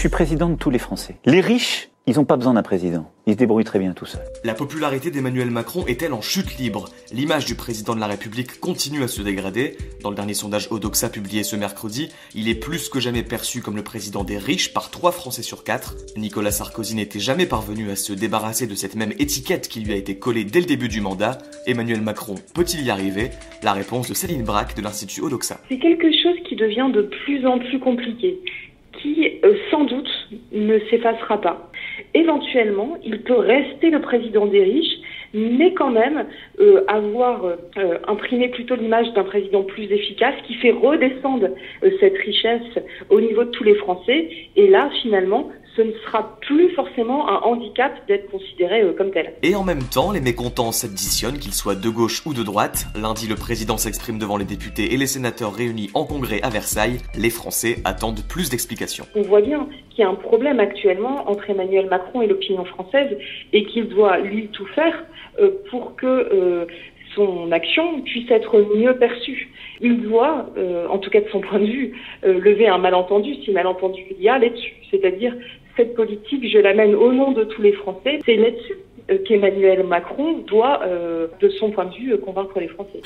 suis président de tous les Français. Les riches, ils n'ont pas besoin d'un président. Ils se débrouillent très bien tout seuls. La popularité d'Emmanuel Macron est-elle en chute libre? L'image du président de la République continue à se dégrader. Dans le dernier sondage Odoxa publié ce mercredi, il est plus que jamais perçu comme le président des riches par 3 Français sur 4. Nicolas Sarkozy n'était jamais parvenu à se débarrasser de cette même étiquette qui lui a été collée dès le début du mandat. Emmanuel Macron peut-il y arriver? La réponse de Céline Braque de l'Institut Odoxa. C'est quelque chose qui devient de plus en plus compliqué, qui sans doute ne s'effacera pas. Éventuellement, il peut rester le président des riches, mais quand même avoir imprimé plutôt l'image d'un président plus efficace qui fait redescendre cette richesse au niveau de tous les Français. Et là, finalement, ce ne sera plus forcément un handicap d'être considéré comme tel. Et en même temps, les mécontents s'additionnent, qu'ils soient de gauche ou de droite. Lundi, le président s'exprime devant les députés et les sénateurs réunis en congrès à Versailles. Les Français attendent plus d'explications. On voit bien qu'il y a un problème actuellement entre Emmanuel Macron et l'opinion française et qu'il doit, lui, tout faire pour que son action puisse être mieux perçue. Il doit, en tout cas de son point de vue, lever un malentendu, si malentendu il y a là-dessus. C'est-à-dire, cette politique, je l'amène au nom de tous les Français. C'est là-dessus qu'Emmanuel Macron doit, de son point de vue, convaincre les Français.